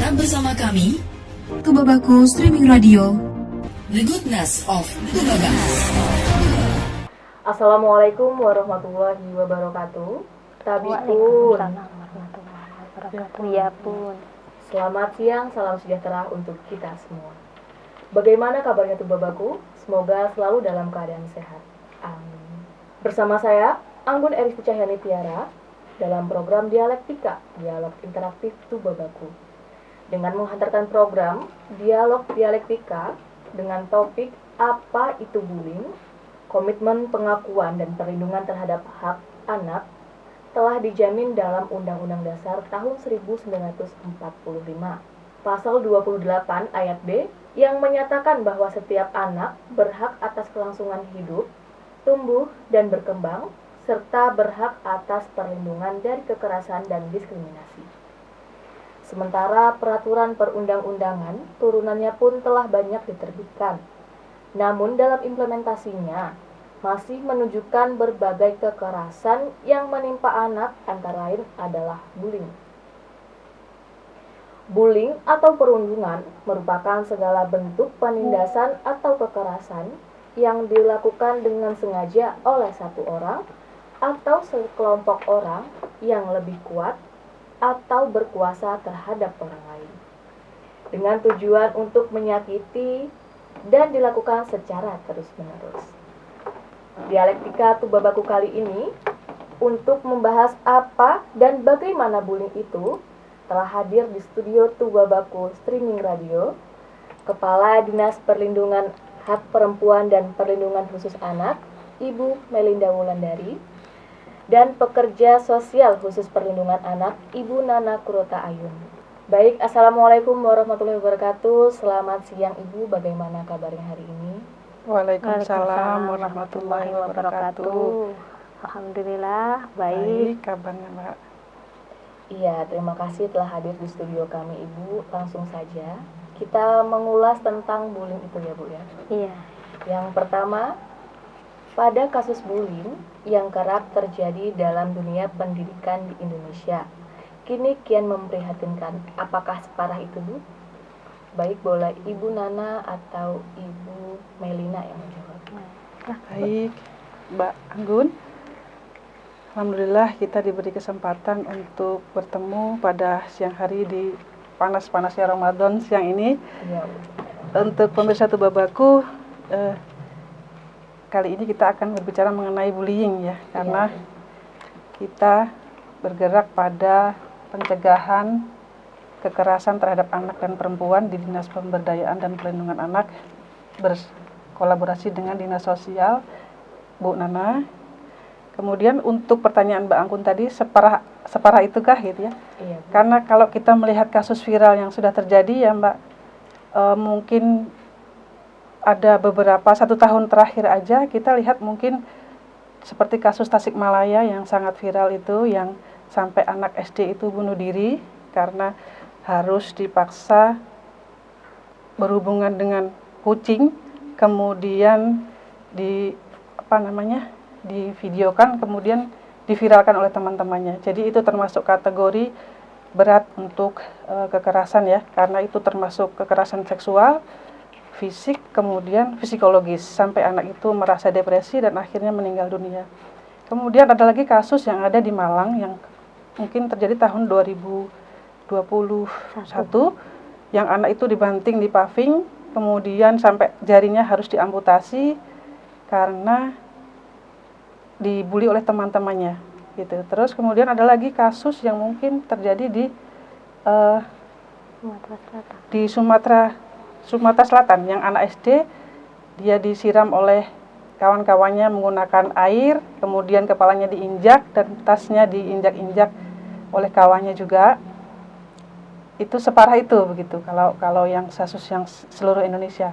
Tetap bersama kami, Tubabaku Streaming Radio. The Goodness of Tubabaku. Assalamualaikum warahmatullahi wabarakatuh. Tabipun. Ya pun. Selamat siang, salam sejahtera untuk kita semua. Bagaimana kabarnya Tubabaku? Semoga selalu dalam keadaan sehat. Amin. Bersama saya, Anggun Eris Cahyani Tiara, dalam program Dialektika, Dialog Interaktif Tubabaku. Dengan menghantarkan program Dialog Dialektika dengan topik Apa itu Bullying? Komitmen pengakuan dan perlindungan terhadap hak anak telah dijamin dalam Undang-Undang Dasar tahun 1945. Pasal 28 ayat B yang menyatakan bahwa setiap anak berhak atas kelangsungan hidup, tumbuh dan berkembang, serta berhak atas perlindungan dari kekerasan dan diskriminasi. Sementara peraturan perundang-undangan turunannya pun telah banyak diterbitkan. Namun dalam implementasinya masih menunjukkan berbagai kekerasan yang menimpa anak, antara lain adalah bullying. Bullying atau perundungan merupakan segala bentuk penindasan atau kekerasan yang dilakukan dengan sengaja oleh satu orang atau sekelompok orang yang lebih kuat atau berkuasa terhadap orang lain, dengan tujuan untuk menyakiti dan dilakukan secara terus-menerus. Dialektika Tubabaku kali ini untuk membahas apa dan bagaimana bullying itu telah hadir di studio Tubabaku Streaming Radio Kepala Dinas Perlindungan Hak Perempuan dan Perlindungan Khusus Anak, Ibu Melinda Wulandari, dan pekerja sosial khusus perlindungan anak, Ibu Nana Kurota Ayun. Baik, Assalamualaikum warahmatullahi wabarakatuh. Selamat siang Ibu, bagaimana kabarnya hari ini? Waalaikumsalam warahmatullahi wabarakatuh. Alhamdulillah, Baik kabarnya Mbak. Iya, terima kasih telah hadir di studio kami Ibu. Langsung saja, kita mengulas tentang bullying itu ya Bu ya. Iya. Yang pertama, pada kasus bullying yang kerap terjadi dalam dunia pendidikan di Indonesia, kini kian memprihatinkan. Apakah separah itu, Bu? Baik, boleh Ibu Nana atau Ibu Melina yang menjawab. Baik Mbak Anggun. Alhamdulillah kita diberi kesempatan untuk bertemu pada siang hari di panas-panasnya Ramadan siang ini. Iya, Bu. Untuk pemirsa Tubabaku, kali ini kita akan berbicara mengenai bullying ya, karena kita bergerak pada pencegahan kekerasan terhadap anak dan perempuan di Dinas Pemberdayaan dan Perlindungan Anak, berkolaborasi dengan Dinas Sosial, Bu Nana. Kemudian untuk pertanyaan Mbak Anggun tadi, separah itukah gitu ya? Iya, Bu. Karena kalau kita melihat kasus viral yang sudah terjadi ya Mbak, mungkin ada beberapa 1 tahun terakhir aja kita lihat mungkin seperti kasus Tasikmalaya yang sangat viral itu, yang sampai anak SD itu bunuh diri karena harus dipaksa berhubungan dengan kucing, kemudian divideokan, kemudian diviralkan oleh teman-temannya. Jadi itu termasuk kategori berat untuk kekerasan ya, karena itu termasuk kekerasan seksual, fisik, kemudian psikologis, sampai anak itu merasa depresi dan akhirnya meninggal dunia. Kemudian ada lagi kasus yang ada di Malang yang mungkin terjadi tahun 2021, yang anak itu dibanting di paving, kemudian sampai jarinya harus diamputasi karena dibully oleh teman-temannya gitu. Terus kemudian ada lagi kasus yang mungkin terjadi di Sumatera Selatan, yang anak SD dia disiram oleh kawan-kawannya menggunakan air, kemudian kepalanya diinjak dan tasnya diinjak-injak oleh kawannya juga. Itu separah itu begitu kalau yang kasus yang seluruh Indonesia.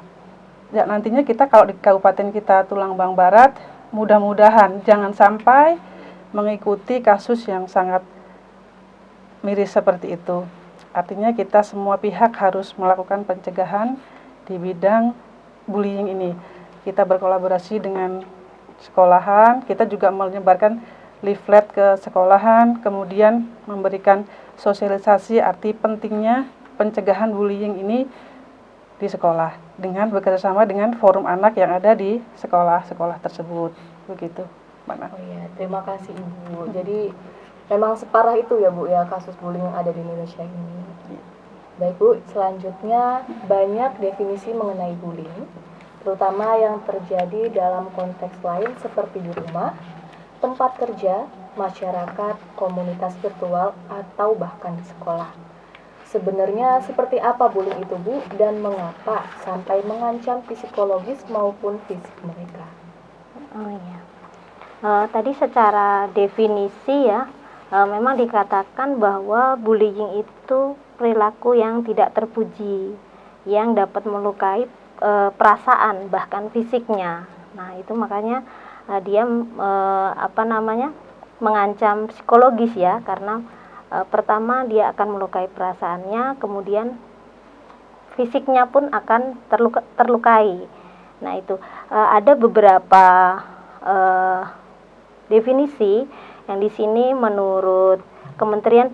Ya, nantinya kita kalau di kabupaten kita Tulangbang Barat, mudah-mudahan jangan sampai mengikuti kasus yang sangat miris seperti itu. Artinya kita semua pihak harus melakukan pencegahan di bidang bullying ini. Kita berkolaborasi dengan sekolahan, kita juga menyebarkan leaflet ke sekolahan, kemudian memberikan sosialisasi arti pentingnya pencegahan bullying ini di sekolah dengan bekerjasama dengan forum anak yang ada di sekolah-sekolah tersebut. Begitu, Mbak Nah. Oh iya, terima kasih Ibu. Jadi memang separah itu ya Bu ya kasus bullying yang ada di Indonesia ini. Baik Bu, selanjutnya banyak definisi mengenai bullying, terutama yang terjadi dalam konteks lain seperti di rumah, tempat kerja, masyarakat, komunitas virtual, atau bahkan di sekolah. Sebenarnya seperti apa bullying itu Bu, dan mengapa sampai mengancam psikologis maupun fisik mereka? Oh iya. Tadi secara definisi ya, memang dikatakan bahwa bullying itu perilaku yang tidak terpuji, yang dapat melukai perasaan bahkan fisiknya. Nah itu makanya dia mengancam psikologis ya, karena pertama dia akan melukai perasaannya, kemudian fisiknya pun akan terlukai. Nah itu ada beberapa definisi yang di sini menurut Kementerian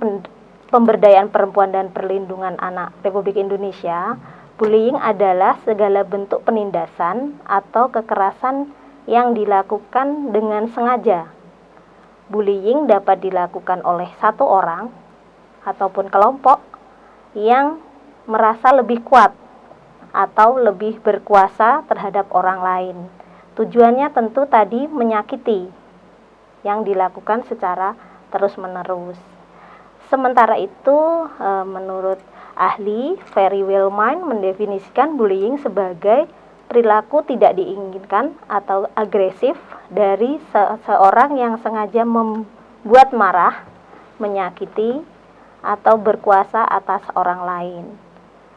Pemberdayaan Perempuan dan Perlindungan Anak Republik Indonesia, bullying adalah segala bentuk penindasan atau kekerasan yang dilakukan dengan sengaja. Bullying dapat dilakukan oleh satu orang ataupun kelompok yang merasa lebih kuat atau lebih berkuasa terhadap orang lain. Tujuannya tentu tadi menyakiti yang dilakukan secara terus-menerus. Sementara itu, menurut ahli Ferry Wellman mendefinisikan bullying sebagai perilaku tidak diinginkan atau agresif dari seseorang yang sengaja membuat marah, menyakiti, atau berkuasa atas orang lain.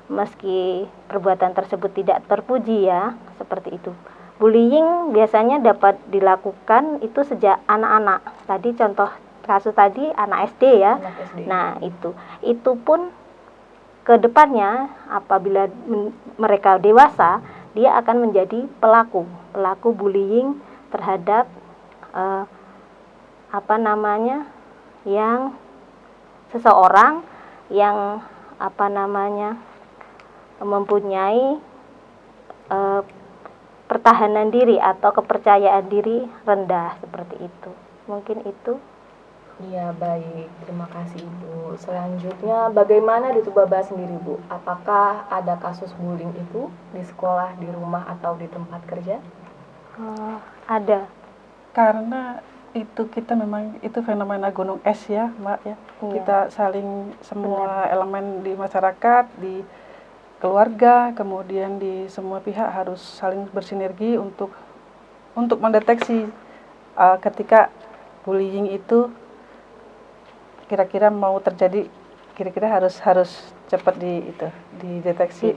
Meski perbuatan tersebut tidak terpuji ya, seperti itu. Bullying biasanya dapat dilakukan itu sejak anak-anak. Tadi contoh kasus tadi anak SD ya. Anak SD. Nah, itu pun ke depannya apabila mereka dewasa, dia akan menjadi pelaku bullying terhadap yang seseorang yang mempunyai pertahanan diri atau kepercayaan diri rendah, seperti itu. Mungkin itu. Iya, baik. Terima kasih Ibu. Selanjutnya, bagaimana di Tubaba sendiri Bu? Apakah ada kasus bullying itu di sekolah, di rumah, atau di tempat kerja? Ada. Karena itu kita memang itu fenomena gunung es ya, Mbak ya. Iya. Kita saling semua elemen di masyarakat, di keluarga, kemudian di semua pihak harus saling bersinergi untuk mendeteksi ketika bullying itu kira-kira mau terjadi, kira-kira harus cepat dideteksi,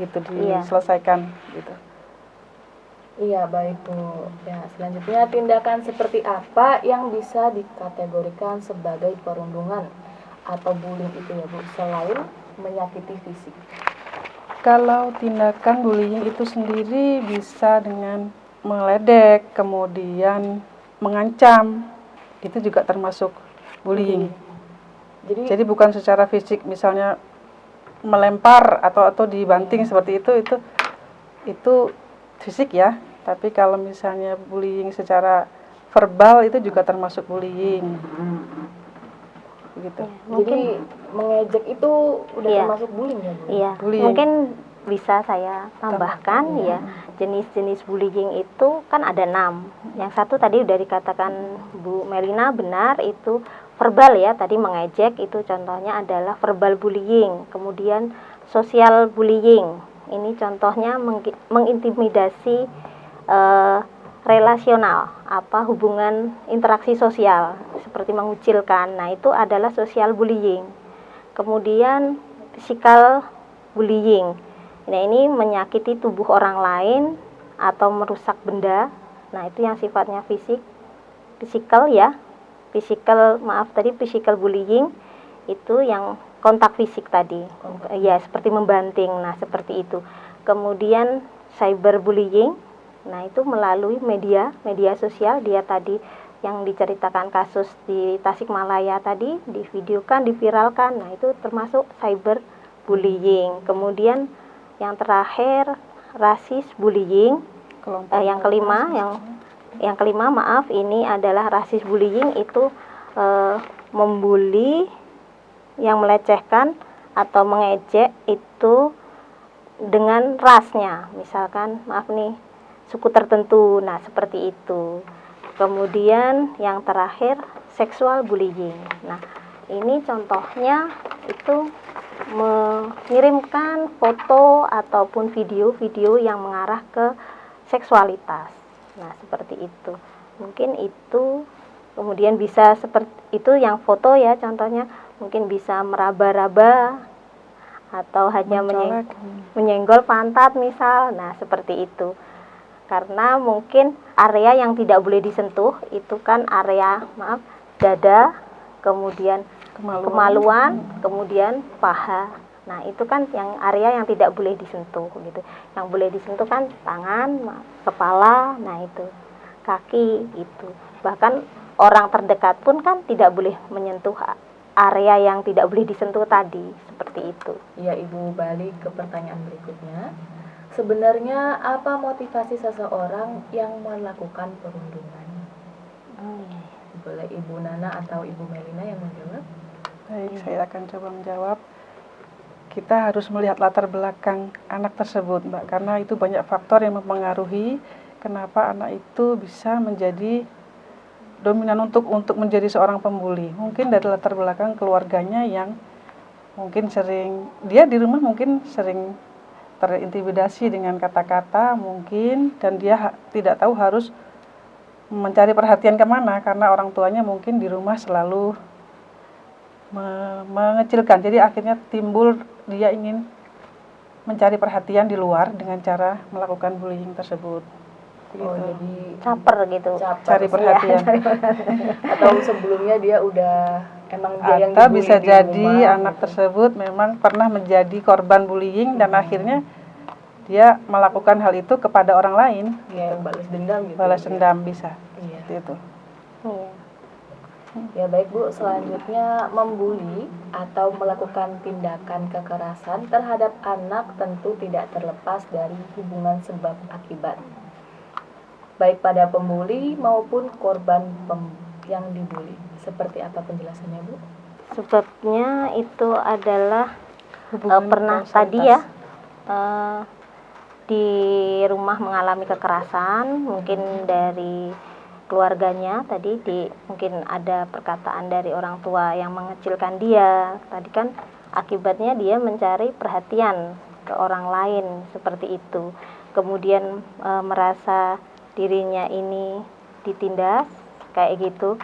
gitu, diselesaikan gitu. Iya, baik Bu. Ya, selanjutnya tindakan seperti apa yang bisa dikategorikan sebagai perundungan atau bullying itu ya Bu, selain menyakiti fisik? Kalau tindakan bullying itu sendiri bisa dengan meledek, kemudian mengancam, itu juga termasuk bullying. Jadi bukan secara fisik, misalnya melempar atau dibanting seperti itu fisik ya. Tapi kalau misalnya bullying secara verbal itu juga termasuk bullying. Begitu. Jadi mengejek itu udah termasuk bullying ya Bu? Iya. Bullying. Mungkin bisa saya tambahkan ya, jenis-jenis bullying itu kan ada 6. Yang satu tadi udah dikatakan Bu Melina, benar, itu verbal ya, tadi mengejek, itu contohnya adalah verbal bullying. Kemudian sosial bullying, ini contohnya mengintimidasi relasional, hubungan interaksi sosial seperti mengucilkan. Nah, itu adalah sosial bullying. Kemudian physical bullying. Nah, ini menyakiti tubuh orang lain atau merusak benda. Nah, itu yang sifatnya physical ya. Physical bullying itu yang kontak fisik tadi. Ya, seperti membanting. Nah, seperti itu. Kemudian cyber bullying. Nah, itu melalui media sosial, dia tadi yang diceritakan kasus di Tasikmalaya tadi, divideokan, diviralkan. Nah, itu termasuk cyber bullying. Kemudian yang terakhir rasis bullying. Yang kelima maaf, ini adalah rasis bullying itu membuli yang melecehkan atau mengejek itu dengan rasnya, misalkan maaf nih suku tertentu. Nah, seperti itu. Kemudian yang terakhir seksual bullying. Nah, ini contohnya itu mengirimkan foto ataupun video-video yang mengarah ke seksualitas. Nah, seperti itu. Mungkin itu, kemudian bisa seperti itu yang foto ya, contohnya mungkin bisa meraba-raba atau hanya menyenggol pantat misal. Nah, seperti itu. Karena mungkin area yang tidak boleh disentuh itu kan area dada, kemudian kemaluan, kemudian paha. Nah, itu kan yang area yang tidak boleh disentuh gitu. Yang boleh disentuh kan tangan, kepala, nah itu, kaki itu. Bahkan orang terdekat pun kan tidak boleh menyentuh area yang tidak boleh disentuh tadi, seperti itu. Ya, Ibu, balik ke pertanyaan berikutnya. Sebenarnya apa motivasi seseorang yang melakukan perundungan? Boleh Ibu Nana atau Ibu Melina yang menjawab? Baik, saya akan coba menjawab. Kita harus melihat latar belakang anak tersebut, Mbak, karena itu banyak faktor yang mempengaruhi kenapa anak itu bisa menjadi dominan untuk menjadi seorang pembuli. Mungkin dari latar belakang keluarganya yang mungkin sering, dia di rumah mungkin sering terintimidasi dengan kata-kata mungkin, dan dia tidak tahu harus mencari perhatian kemana karena orang tuanya mungkin di rumah selalu mengecilkan. Jadi akhirnya timbul dia ingin mencari perhatian di luar dengan cara melakukan bullying tersebut. Jadi caper gitu. Cari perhatian. Atau sebelumnya dia udah emang dia yang atau dibully bisa di jadi rumah, anak gitu. tersebut memang pernah menjadi korban bullying dan akhirnya dia melakukan hal itu kepada orang lain. Kayak balas dendam gitu. Balas dendam bisa. Iya. Seperti itu. Iya. Ya baik Bu, selanjutnya membuli atau melakukan tindakan kekerasan terhadap anak tentu tidak terlepas dari hubungan sebab akibat, baik pada pembuli maupun korban yang dibuli. Seperti apa penjelasannya Bu? Sebabnya itu adalah pernah kausalitas. tadi ya di rumah mengalami kekerasan, mungkin dari keluarganya tadi, mungkin ada perkataan dari orang tua yang mengecilkan dia. Tadi kan akibatnya dia mencari perhatian ke orang lain seperti itu. Kemudian merasa dirinya ini ditindas kayak gitu.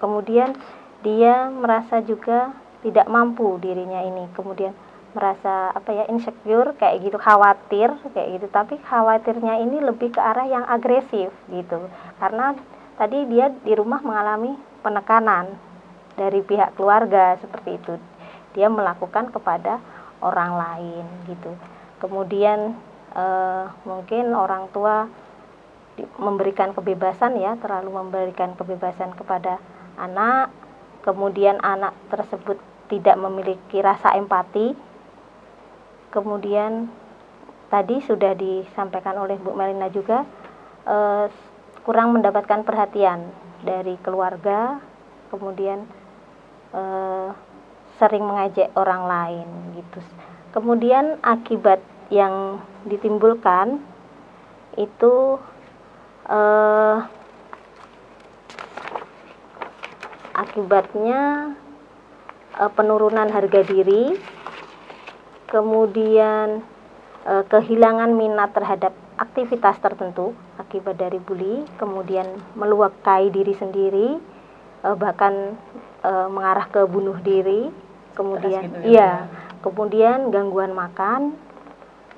Kemudian dia merasa juga tidak mampu dirinya ini. Kemudian merasa insecure kayak gitu, khawatir kayak gitu. Tapi khawatirnya ini lebih ke arah yang agresif gitu. Karena tadi dia di rumah mengalami penekanan dari pihak keluarga seperti itu. Dia melakukan kepada orang lain gitu. Kemudian mungkin orang tua memberikan kebebasan ya, terlalu memberikan kebebasan kepada anak. Kemudian anak tersebut tidak memiliki rasa empati. Kemudian tadi sudah disampaikan oleh Bu Melina juga, kurang mendapatkan perhatian dari keluarga, kemudian sering mengejek orang lain gitu. Kemudian akibat yang ditimbulkan itu akibatnya penurunan harga diri, kemudian kehilangan minat terhadap aktivitas tertentu akibat dari bully, kemudian melukai diri sendiri, bahkan mengarah ke bunuh diri, kemudian gitu ya, kemudian gangguan makan,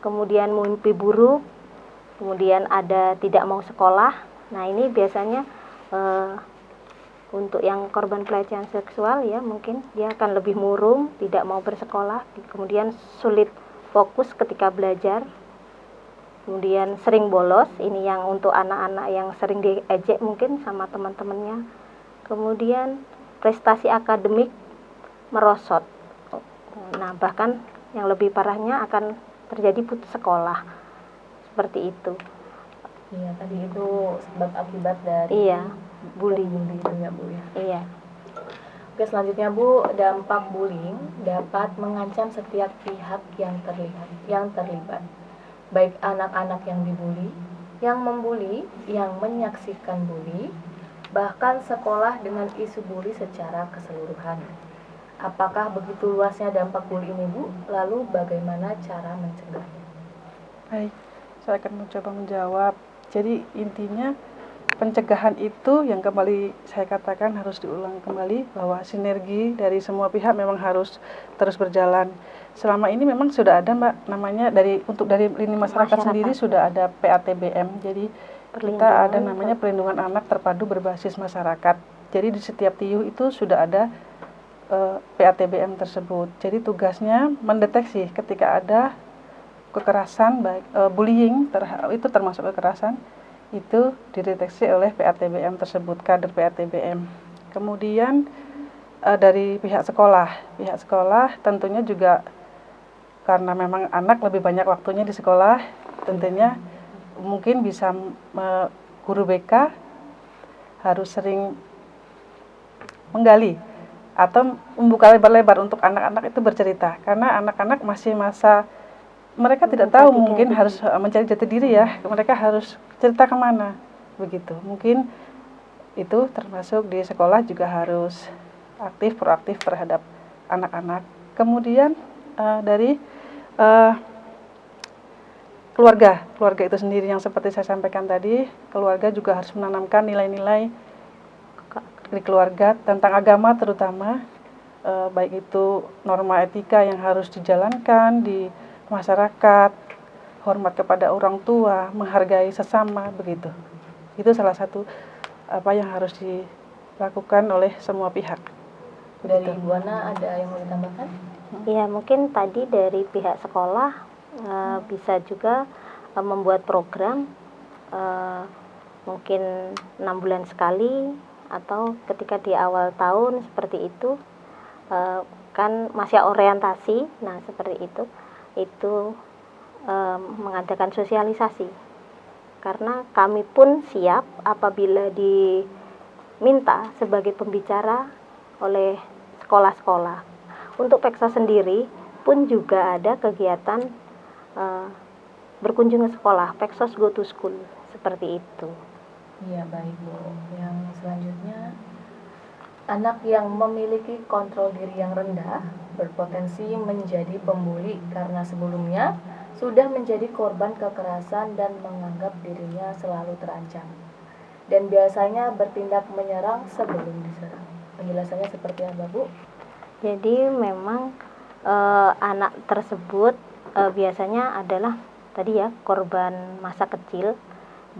kemudian mimpi buruk, kemudian ada tidak mau sekolah. Nah, ini biasanya untuk yang korban pelecehan seksual ya, mungkin dia akan lebih murung, tidak mau bersekolah, kemudian sulit fokus ketika belajar. Kemudian sering bolos, ini yang untuk anak-anak yang sering diejek mungkin sama teman-temannya. Kemudian prestasi akademik merosot. Nah, bahkan yang lebih parahnya akan terjadi putus sekolah. Seperti itu. Iya, tadi itu sebab akibat dari Iya, bullying. bully itu ya Bu ya. Iya. Oke, selanjutnya Bu, dampak bullying dapat mengancam setiap pihak yang terlibat. Baik anak-anak yang dibully, yang membuli, yang menyaksikan bully, bahkan sekolah dengan isu bully secara keseluruhan. Apakah begitu luasnya dampak bully ini Bu? Lalu bagaimana cara mencegahnya? Baik, saya akan mencoba menjawab. Jadi intinya pencegahan itu yang kembali saya katakan harus diulang kembali bahwa sinergi dari semua pihak memang harus terus berjalan. Selama ini memang sudah ada Mbak namanya dari lini masyarakat sendiri sudah ada PATBM. Jadi kita ada namanya perlindungan anak terpadu berbasis masyarakat. Jadi di setiap TIUH itu sudah ada PATBM tersebut. Jadi tugasnya mendeteksi ketika ada kekerasan baik bullying itu termasuk kekerasan itu dideteksi oleh PATBM tersebut, kader PATBM. Kemudian dari pihak sekolah tentunya juga karena memang anak lebih banyak waktunya di sekolah, tentunya mungkin bisa guru BK harus sering menggali atau membuka lebar-lebar untuk anak-anak itu bercerita, karena anak-anak masih masa mereka tidak tahu mungkin harus mencari jati diri ya, mereka harus cerita kemana begitu. Mungkin itu termasuk di sekolah juga harus proaktif terhadap anak-anak. Kemudian dari keluarga itu sendiri yang seperti saya sampaikan tadi, keluarga juga harus menanamkan nilai-nilai di keluarga tentang agama terutama, baik itu norma etika yang harus dijalankan di masyarakat, hormat kepada orang tua, menghargai sesama begitu. Itu salah satu apa yang harus dilakukan oleh semua pihak. Dari Ibu Ana ada yang mau ditambahkan? Ya, mungkin tadi dari pihak sekolah bisa juga membuat program mungkin 6 bulan sekali atau ketika di awal tahun seperti itu, kan masih orientasi, nah seperti itu mengadakan sosialisasi, karena kami pun siap apabila diminta sebagai pembicara oleh sekolah-sekolah. Untuk Peksa sendiri pun juga ada kegiatan berkunjung ke sekolah, Peksos Go to School, seperti itu. Iya, baik Bu. Yang selanjutnya, anak yang memiliki kontrol diri yang rendah berpotensi menjadi pembuli karena sebelumnya sudah menjadi korban kekerasan dan menganggap dirinya selalu terancam, dan biasanya bertindak menyerang sebelum diserang. Penjelasannya seperti apa Bu? Jadi memang anak tersebut biasanya adalah tadi ya korban masa kecil.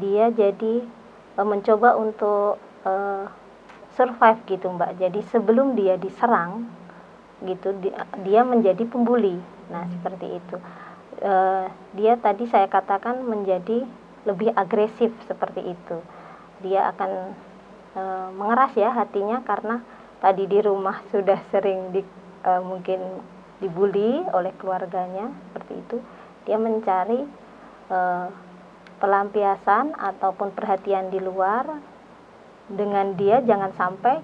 Dia jadi mencoba untuk survive gitu Mbak. Jadi sebelum dia diserang gitu, dia menjadi pembuli. Nah seperti itu. Dia tadi saya katakan menjadi lebih agresif seperti itu. Dia akan mengeras ya hatinya karena tadi di rumah sudah sering mungkin dibully oleh keluarganya seperti itu. Dia mencari pelampiasan ataupun perhatian di luar dengan dia jangan sampai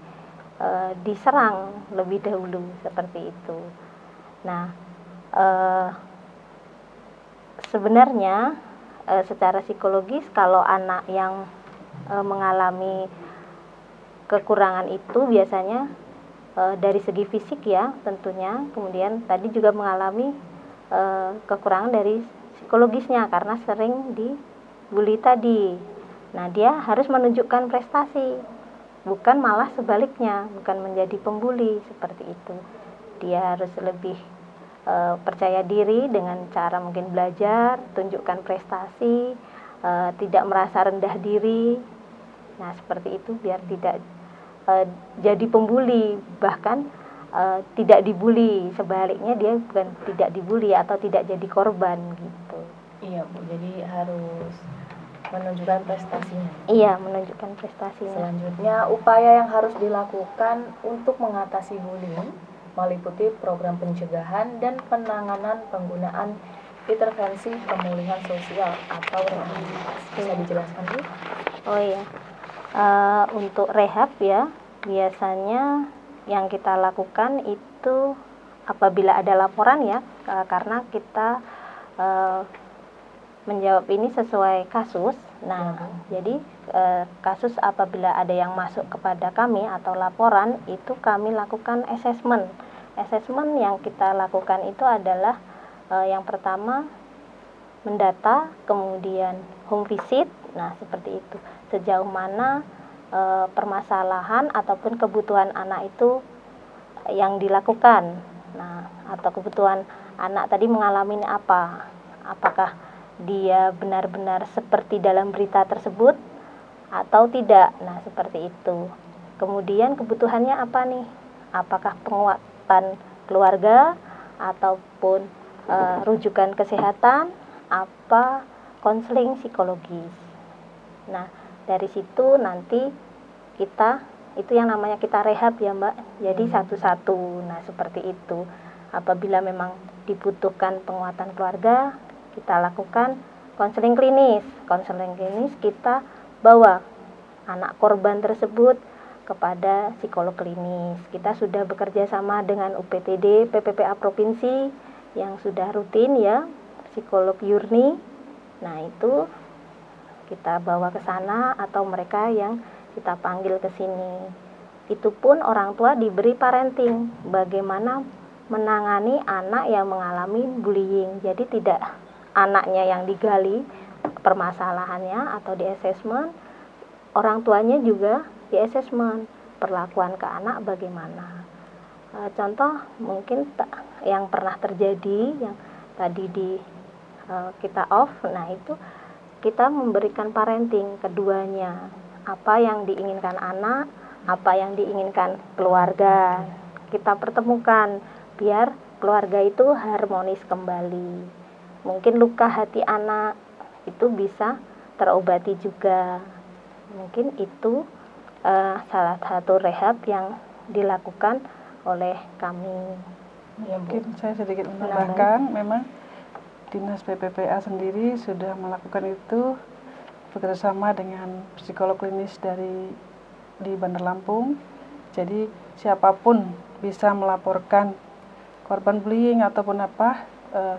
diserang lebih dahulu seperti itu. Nah sebenarnya secara psikologis kalau anak yang mengalami kekurangan itu biasanya dari segi fisik ya tentunya, kemudian tadi juga mengalami kekurangan dari psikologisnya karena sering dibully tadi. Nah dia harus menunjukkan prestasi, bukan malah sebaliknya, bukan menjadi pembuli seperti itu. Dia harus lebih percaya diri dengan cara mungkin belajar, tunjukkan prestasi, tidak merasa rendah diri. Nah seperti itu biar tidak jadi pembuli, bahkan tidak dibully, sebaliknya dia bukan tidak dibully atau tidak jadi korban gitu. Iya Bu, jadi harus menunjukkan prestasinya. Iya, menunjukkan prestasinya. Selanjutnya, upaya yang harus dilakukan untuk mengatasi bullying meliputi program pencegahan dan penanganan penggunaan intervensi pemulihan sosial atau rehabilitasi. Bisa dijelaskan, Bu? Oh iya, untuk rehab ya, biasanya yang kita lakukan itu apabila ada laporan ya, karena kita menjawab ini sesuai kasus. Nah, jadi kasus apabila ada yang masuk kepada kami atau laporan, itu kami lakukan assessment. Assessment yang kita lakukan itu adalah yang pertama mendata, kemudian home visit. Nah, seperti itu. Sejauh mana permasalahan ataupun kebutuhan anak itu yang dilakukan. Nah, atau kebutuhan anak tadi mengalami apa? Apakah dia benar-benar seperti dalam berita tersebut atau tidak? Nah, seperti itu. Kemudian kebutuhannya apa nih? Apakah penguatan keluarga ataupun rujukan kesehatan, apa konseling psikologis. Nah, dari situ nanti kita, itu yang namanya kita rehab ya Mbak, jadi satu-satu. Nah, seperti itu. Apabila memang dibutuhkan penguatan keluarga, kita lakukan konseling klinis. Konseling klinis kita bawa anak korban tersebut kepada psikolog klinis. Kita sudah bekerja sama dengan UPTD, PPPA Provinsi yang sudah rutin ya, psikolog Yurni. Nah, itu kita bawa ke sana atau mereka yang kita panggil ke sini. Itu pun orang tua diberi parenting, bagaimana menangani anak yang mengalami bullying. Jadi tidak anaknya yang digali permasalahannya atau di assessment, orang tuanya juga di assessment, perlakuan ke anak bagaimana. Contoh mungkin yang pernah terjadi yang tadi kita off, nah itu kita memberikan parenting keduanya, apa yang diinginkan anak, apa yang diinginkan keluarga, kita pertemukan biar keluarga itu harmonis kembali. Mungkin luka hati anak itu bisa terobati juga. Mungkin itu salah satu rehab yang dilakukan oleh kami. Ya, mungkin saya sedikit menambahkan, memang Dinas PPPA sendiri sudah melakukan itu bekerjasama dengan psikolog klinis di Bandar Lampung. Jadi siapapun bisa melaporkan korban bullying ataupun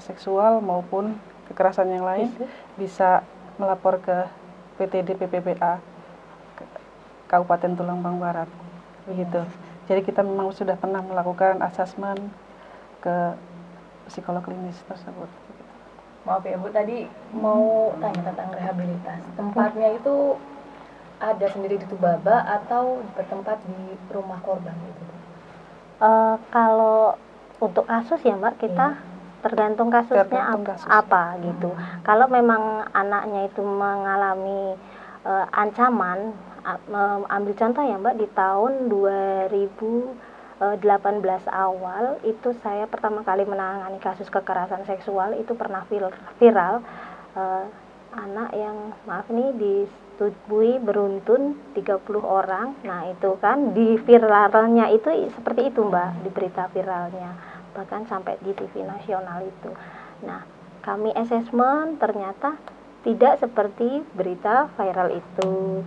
seksual maupun kekerasan yang lain, bisa melapor ke PTD PPPA Kabupaten Tulungagung Barat, begitu. Jadi kita memang sudah pernah melakukan asesmen ke psikolog klinis tersebut. Maaf ya Bu, tadi mau tanya tentang rehabilitas. Tempatnya itu ada sendiri di Tubaba atau bertempat di rumah korban gitu? Kalau untuk kasus ya Mbak, kita tergantung kasusnya apa gitu. Kalau memang anaknya itu mengalami ancaman, ambil contoh ya Mbak, di tahun 2018 awal itu saya pertama kali menangani kasus kekerasan seksual, itu pernah viral anak yang disetujui beruntun 30 orang. Nah, itu kan di viralnya itu seperti itu Mbak, di berita viralnya, bahkan sampai di TV nasional itu. Nah, kami assessment ternyata tidak seperti berita viral itu.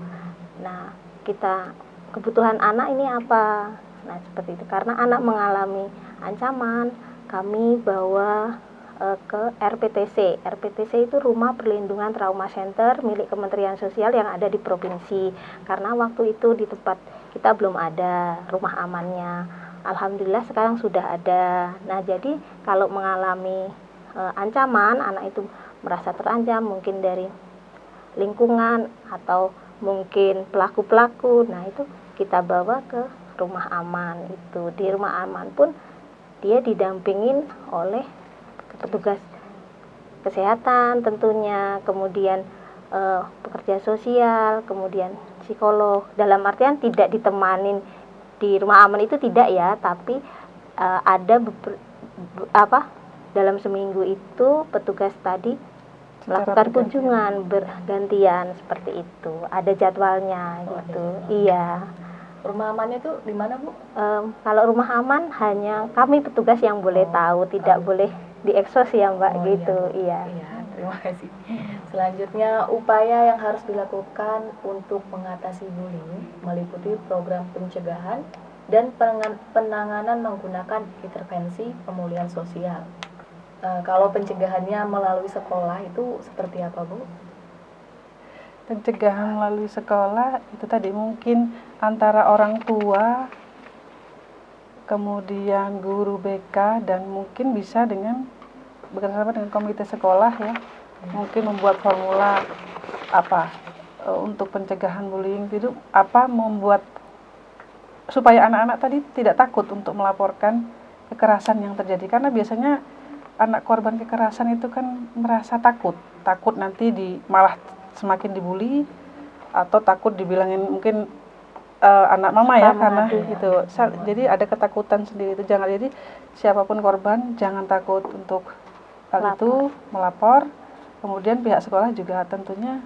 Nah, kita kebutuhan anak ini apa? Nah, seperti itu. Karena anak mengalami ancaman, kami bawa ke RPTC. RPTC itu Rumah Perlindungan Trauma Center milik Kementerian Sosial yang ada di provinsi. Karena waktu itu di tempat kita belum ada rumah amannya. Alhamdulillah sekarang sudah ada. Nah, jadi kalau mengalami ancaman, anak itu merasa terancam mungkin dari lingkungan atau mungkin pelaku-pelaku, nah itu kita bawa ke rumah aman. Itu di rumah aman pun dia didampingin oleh petugas kesehatan tentunya, kemudian pekerja sosial, kemudian psikolog. Dalam artian tidak ditemanin di rumah aman itu tidak ya, tapi ada dalam seminggu itu petugas tadi melakukan kunjungan bergantian seperti itu. Ada jadwalnya gitu. Iya. Rumah amannya tuh di mana, Bu? Kalau rumah aman hanya kami petugas yang boleh tahu, tidak boleh diekspos ya Mbak, Oh, gitu. iya. Iya. Iya, terima kasih. Selanjutnya, upaya yang harus dilakukan untuk mengatasi bullying meliputi program pencegahan dan penanganan menggunakan intervensi pemulihan sosial. Kalau pencegahannya melalui sekolah itu seperti apa, Bu? Pencegahan melalui sekolah itu tadi mungkin antara orang tua, kemudian guru BK, dan mungkin bisa dengan bekerjasama dengan komite sekolah ya, mungkin membuat formula untuk pencegahan bullying itu membuat supaya anak-anak tadi tidak takut untuk melaporkan kekerasan yang terjadi, karena biasanya anak korban kekerasan itu kan merasa takut nanti malah semakin dibully, atau takut dibilangin mungkin anak mama ya, karena itu. Jadi ada ketakutan sendiri itu. Jangan, jadi siapapun korban jangan takut untuk hal itu, melapor. Kemudian pihak sekolah juga tentunya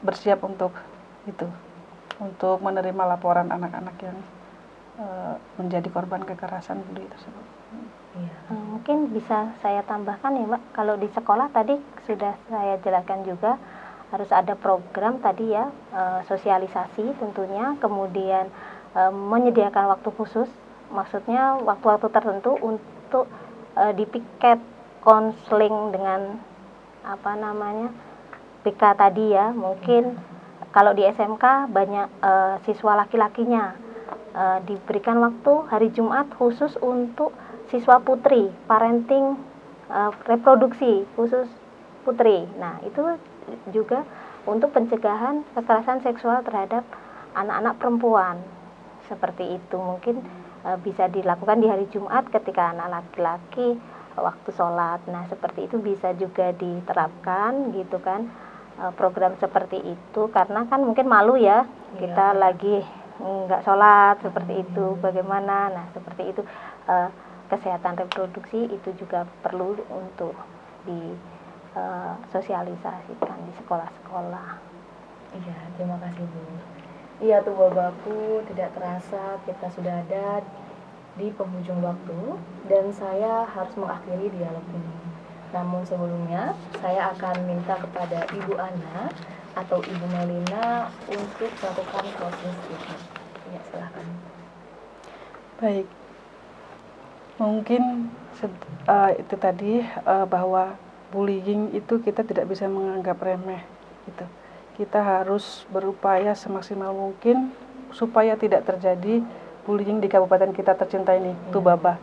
bersiap untuk itu, untuk menerima laporan anak-anak yang menjadi korban kekerasan bully tersebut. Mungkin bisa saya tambahkan ya Mbak, kalau di sekolah tadi sudah saya jelaskan juga harus ada program tadi ya, sosialisasi tentunya, kemudian menyediakan waktu khusus, maksudnya waktu-waktu tertentu untuk dipiket konseling dengan PK tadi ya. Mungkin kalau di SMK banyak siswa laki-lakinya, diberikan waktu hari Jumat khusus untuk siswa putri, parenting reproduksi khusus putri. Nah, itu juga untuk pencegahan kekerasan seksual terhadap anak-anak perempuan. Seperti itu mungkin bisa dilakukan di hari Jumat ketika anak laki-laki waktu sholat. Nah, seperti itu bisa juga diterapkan gitu kan, program seperti itu, karena kan mungkin malu ya, kita lagi nggak sholat seperti itu, bagaimana. Nah, seperti itu, kesehatan reproduksi itu juga perlu untuk sosialisasikan di sekolah-sekolah. Iya, terima kasih Bu. Iya tuh Bapak-Bapak, tidak terasa kita sudah ada di penghujung waktu dan saya harus mengakhiri dialog ini. Namun sebelumnya saya akan minta kepada Ibu Ana atau Ibu Melina untuk melakukan closing statement. Ya, silakan. Baik, mungkin itu tadi bahwa bullying itu kita tidak bisa menganggap remeh gitu. Kita harus berupaya semaksimal mungkin supaya tidak terjadi bullying di kabupaten kita tercinta ini, Tubaba.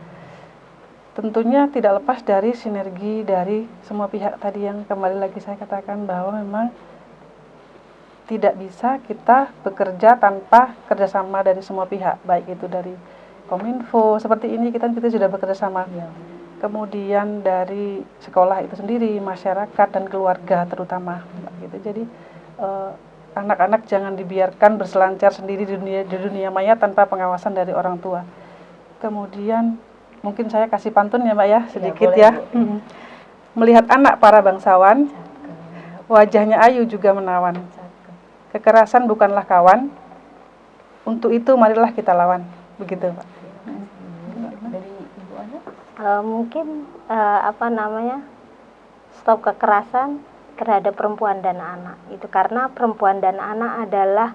Tentunya tidak lepas dari sinergi dari semua pihak tadi yang kembali lagi saya katakan bahwa memang tidak bisa kita bekerja tanpa kerjasama dari semua pihak, baik itu dari Kominfo seperti ini kita sudah bekerja sama. Kemudian dari sekolah itu sendiri, masyarakat dan keluarga terutama gitu. Jadi anak-anak jangan dibiarkan berselancar sendiri di dunia maya tanpa pengawasan dari orang tua. Kemudian mungkin saya kasih pantun ya Mbak ya, sedikit ya. Melihat anak para bangsawan, wajahnya ayu juga menawan. Kekerasan bukanlah kawan, untuk itu marilah kita lawan. Begitu Pak. Dari Ibu Ana? Mungkin stop kekerasan terhadap perempuan dan anak itu, karena perempuan dan anak adalah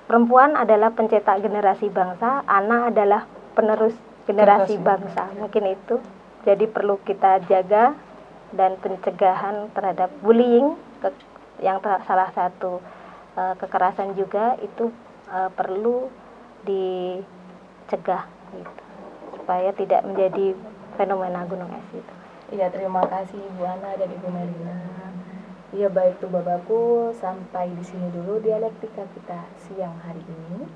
perempuan adalah pencetak generasi bangsa, anak adalah penerus generasi bangsa. Mungkin itu jadi perlu kita jaga, dan pencegahan terhadap bullying yang salah satu kekerasan juga itu perlu dicegah gitu, supaya tidak menjadi fenomena gunung es itu. Iya, terima kasih Ibu Ana dan Ibu Melina. Iya, baik tuh Bapak-Bapak, sampai di sini dulu dialektika kita siang hari ini.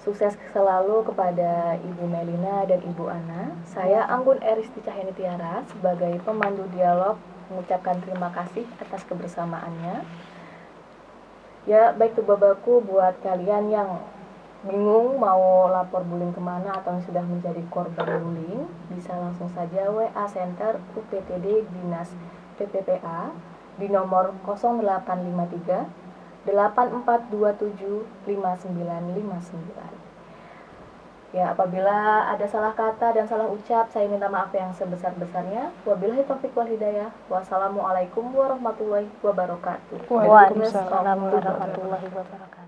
Sukses selalu kepada Ibu Melina dan Ibu Ana. Saya Anggun Eristi Cahyani Tiara sebagai pemandu dialog mengucapkan terima kasih atas kebersamaannya. Ya, baik tuh Bapak-Bapak, buat kalian yang bingung mau lapor bullying kemana atau yang sudah menjadi korban bullying, bisa langsung saja WA Center UPTD Dinas PPPA di nomor 0853 84275959. Ya, apabila ada salah kata dan salah ucap, saya minta maaf yang sebesar-besarnya. Wabillahi taufiq wal hidayah. Wassalamualaikum warahmatullahi wabarakatuh. Waalaikumsalam Waalaikumsalam warahmatullahi wabarakatuh.